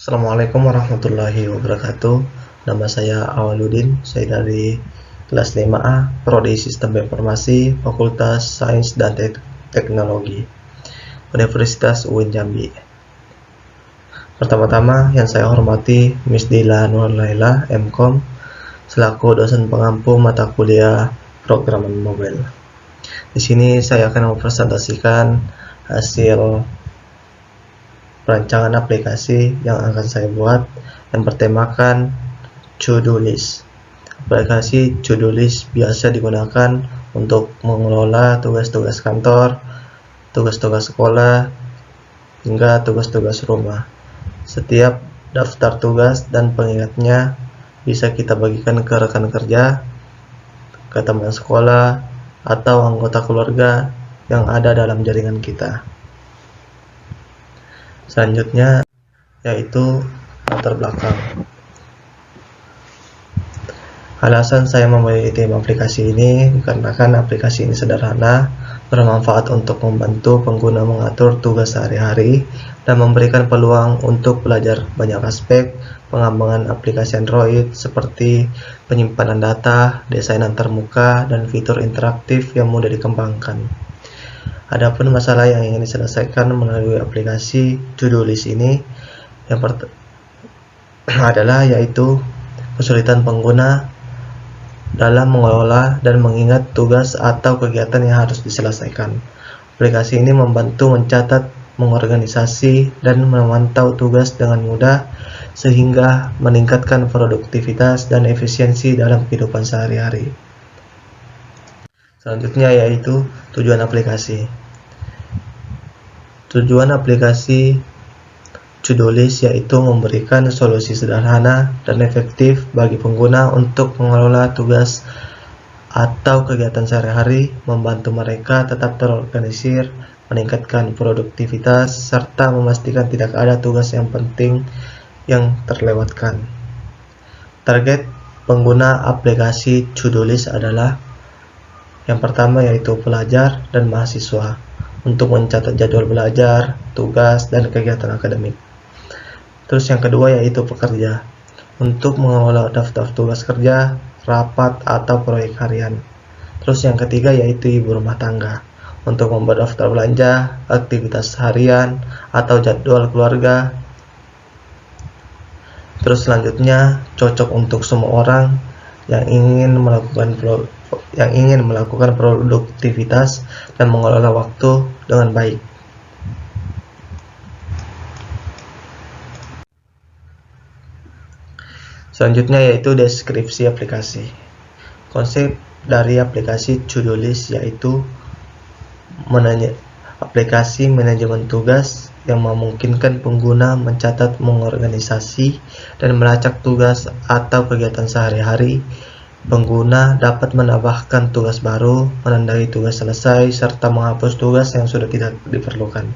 Assalamualaikum warahmatullahi wabarakatuh. Nama saya Awaludin, saya dari kelas 5A, Prodi Sistem Informasi, Fakultas Sains dan Teknologi, Universitas UIN Jambi. Pertama-tama yang saya hormati Miss Dila Nurlaila, MKom, selaku dosen pengampu mata kuliah Programan Mobile. Di sini saya akan mempresentasikan hasil perancangan aplikasi yang akan saya buat yang bertemakan to-do list. Aplikasi to-do list biasa digunakan untuk mengelola tugas-tugas kantor, tugas-tugas sekolah, hingga tugas-tugas rumah. Setiap daftar tugas dan pengingatnya bisa kita bagikan ke rekan kerja, ke teman sekolah, atau anggota keluarga yang ada dalam jaringan kita. Selanjutnya yaitu latar belakang. Alasan saya memilih tim aplikasi ini dikarenakan aplikasi ini sederhana, bermanfaat untuk membantu pengguna mengatur tugas sehari-hari, dan memberikan peluang untuk belajar banyak aspek pengembangan aplikasi Android seperti penyimpanan data, desain antarmuka, dan fitur interaktif yang mudah dikembangkan. Adapun masalah yang ingin diselesaikan melalui aplikasi to-do list ini yang adalah yaitu kesulitan pengguna dalam mengelola dan mengingat tugas atau kegiatan yang harus diselesaikan. Aplikasi ini membantu mencatat, mengorganisasi, dan memantau tugas dengan mudah sehingga meningkatkan produktivitas dan efisiensi dalam kehidupan sehari-hari. Selanjutnya yaitu tujuan aplikasi. Tujuan aplikasi to-do list yaitu memberikan solusi sederhana dan efektif bagi pengguna untuk mengelola tugas atau kegiatan sehari-hari, membantu mereka tetap terorganisir, meningkatkan produktivitas, serta memastikan tidak ada tugas yang penting yang terlewatkan. Target pengguna aplikasi to-do list adalah yang pertama yaitu pelajar dan mahasiswa untuk mencatat jadwal belajar, tugas, dan kegiatan akademik. Terus yang kedua yaitu pekerja untuk mengelola daftar tugas kerja, rapat, atau proyek harian. Terus yang ketiga yaitu ibu rumah tangga untuk membuat daftar belanja, aktivitas harian, atau jadwal keluarga. Terus selanjutnya cocok untuk semua orang yang ingin melakukan produktivitas dan mengelola waktu dengan baik. Selanjutnya yaitu deskripsi aplikasi. Konsep dari aplikasi to-do list yaitu aplikasi manajemen tugas yang memungkinkan pengguna mencatat, mengorganisasi, dan melacak tugas atau kegiatan sehari-hari. Pengguna dapat menambahkan tugas baru, menandai tugas selesai, serta menghapus tugas yang sudah tidak diperlukan.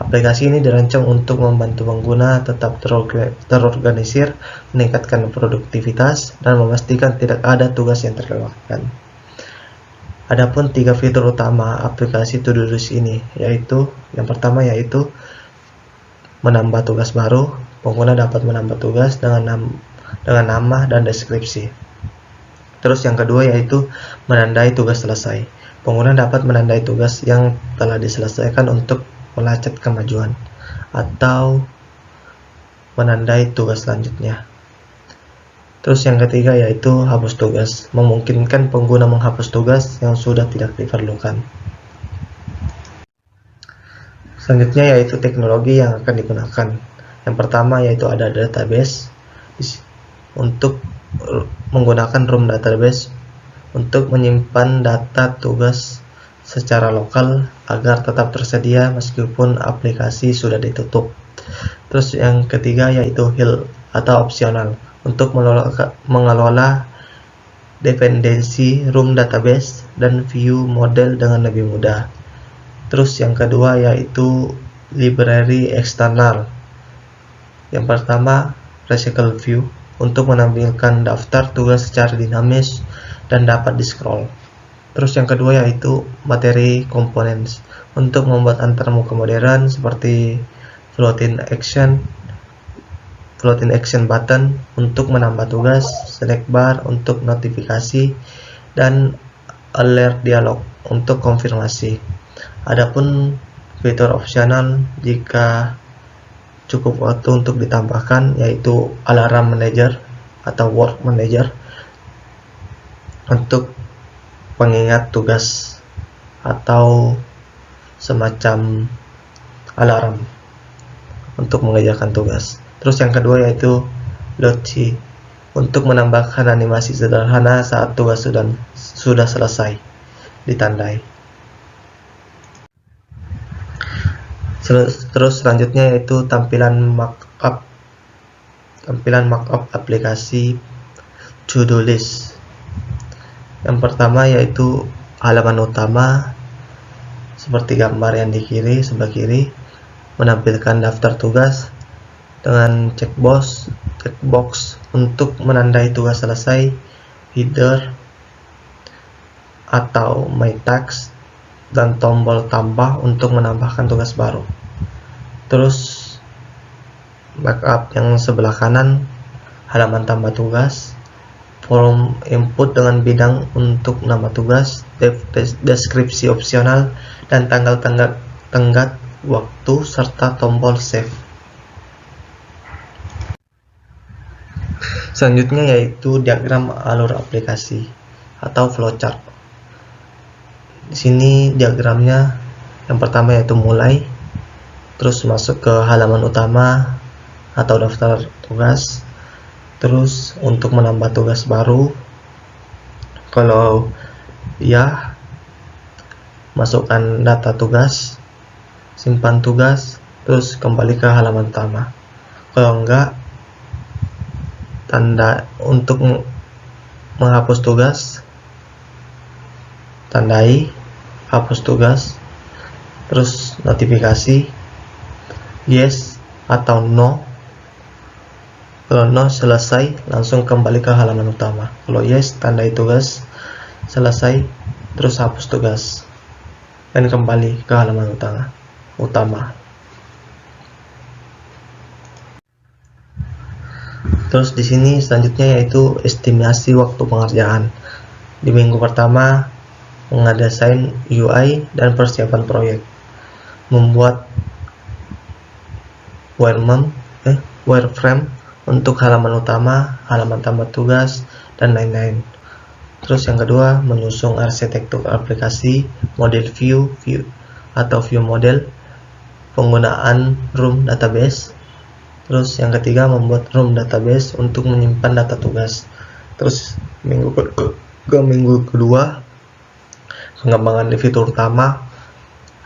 Aplikasi ini dirancang untuk membantu pengguna tetap terorganisir, meningkatkan produktivitas, dan memastikan tidak ada tugas yang terlewatkan. Adapun 3 fitur utama aplikasi to-do list ini yaitu yang pertama yaitu menambah tugas baru. Pengguna dapat menambah tugas dengan nama dan deskripsi. Terus yang kedua yaitu menandai tugas selesai. Pengguna dapat menandai tugas yang telah diselesaikan untuk melacak kemajuan atau menandai tugas selanjutnya. Terus yang ketiga yaitu hapus tugas, memungkinkan pengguna menghapus tugas yang sudah tidak diperlukan. Selanjutnya yaitu teknologi yang akan digunakan. Yang pertama yaitu ada database untuk menggunakan room database untuk menyimpan data tugas secara lokal agar tetap tersedia meskipun aplikasi sudah ditutup. Terus yang ketiga yaitu heal atau opsional untuk mengelola dependensi room database dan view model dengan lebih mudah. Terus yang kedua yaitu library eksternal. Yang pertama recycle view untuk menampilkan daftar tugas secara dinamis dan dapat di-scroll. Terus yang kedua yaitu materi components untuk membuat antarmuka modern seperti floating action floating action button untuk menambah tugas, select bar untuk notifikasi, dan alert dialog untuk konfirmasi. Adapun fitur opsional jika cukup waktu untuk ditambahkan, yaitu alarm manager atau work manager untuk pengingat tugas atau semacam alarm untuk mengerjakan tugas. Terus yang kedua yaitu loci untuk menambahkan animasi sederhana saat tugas sudah selesai ditandai. Terus selanjutnya yaitu tampilan markup aplikasi to-do list. Yang pertama yaitu halaman utama seperti gambar yang di kiri, sebelah kiri, menampilkan daftar tugas dengan checkbox untuk menandai tugas selesai, header atau my task, dan tombol tambah untuk menambahkan tugas baru. Terus backup yang sebelah kanan, halaman tambah tugas, form input dengan bidang untuk nama tugas, deskripsi opsional, dan tenggat waktu serta tombol save. Selanjutnya yaitu diagram alur aplikasi atau flowchart. Di sini diagramnya yang pertama yaitu mulai, terus masuk ke halaman utama atau daftar tugas, terus untuk menambah tugas baru, kalau ya masukkan data tugas, simpan tugas, terus kembali ke halaman utama. Kalau enggak, tanda untuk menghapus tugas, tandai hapus tugas, terus notifikasi yes atau no. Kalau no, selesai, langsung kembali ke halaman utama. Kalau yes, tandai tugas selesai, terus hapus tugas dan kembali ke halaman utama. Terus di sini selanjutnya yaitu estimasi waktu pengerjaan. Di minggu pertama mengedesain UI dan persiapan proyek, membuat wireframe untuk halaman utama, halaman tambah tugas, dan lain-lain. Terus yang kedua, menyusun arsitektur aplikasi, model view atau view model, penggunaan room database. Terus yang ketiga, membuat room database untuk menyimpan data tugas. Terus minggu kedua, pengembangan di fitur utama.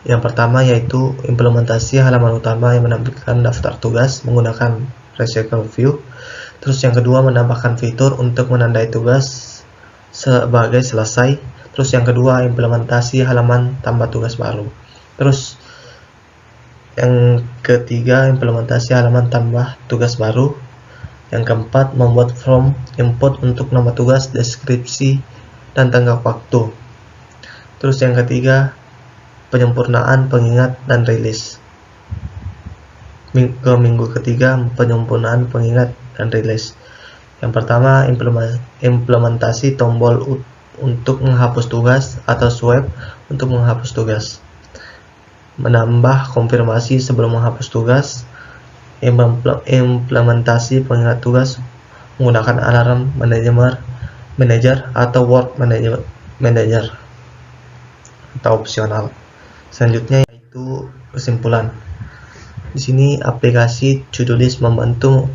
Yang pertama yaitu implementasi halaman utama yang menampilkan daftar tugas menggunakan recycle view. Terus yang kedua, menambahkan fitur untuk menandai tugas sebagai selesai. Terus yang kedua, implementasi halaman tambah tugas baru. Terus yang ketiga, implementasi halaman tambah tugas baru. Yang keempat, membuat form input untuk nama tugas, deskripsi, dan tenggat waktu. Terus yang ketiga, penyempurnaan pengingat dan rilis. Minggu ketiga, penyempurnaan pengingat dan rilis. Yang pertama, implementasi tombol untuk menghapus tugas atau swipe untuk menghapus tugas, menambah konfirmasi sebelum menghapus tugas, implementasi pengingat tugas menggunakan alarm manager atau work manager atau opsional. Selanjutnya yaitu kesimpulan. Di sini aplikasi to-do list membantu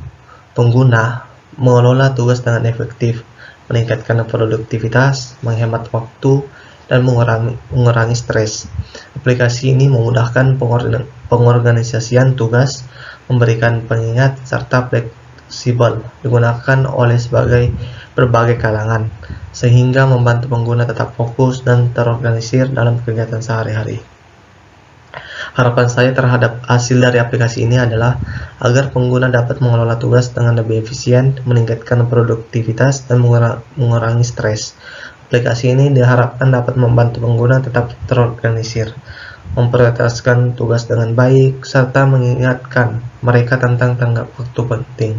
pengguna mengelola tugas dengan efektif, meningkatkan produktivitas, menghemat waktu, dan mengurangi stres. Aplikasi ini memudahkan pengorganisasian tugas, memberikan pengingat, serta fleksibel, digunakan oleh berbagai kalangan, sehingga membantu pengguna tetap fokus dan terorganisir dalam kegiatan sehari-hari. Harapan saya terhadap hasil dari aplikasi ini adalah agar pengguna dapat mengelola tugas dengan lebih efisien, meningkatkan produktivitas, dan mengurangi stres. Aplikasi ini diharapkan dapat membantu pengguna tetap terorganisir, memprioritaskan tugas dengan baik, serta mengingatkan mereka tentang tenggat waktu penting.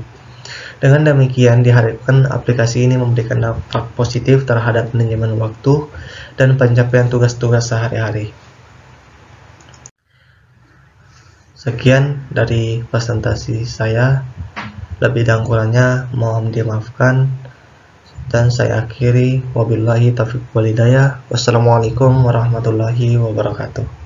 Dengan demikian, diharapkan aplikasi ini memberikan dampak positif terhadap manajemen waktu dan pencapaian tugas-tugas sehari-hari. Sekian dari presentasi saya, lebih dan kurangnya mohon dimaafkan, dan saya akhiri. Wabillahi taufiq wal hidayah. Wassalamualaikum warahmatullahi wabarakatuh.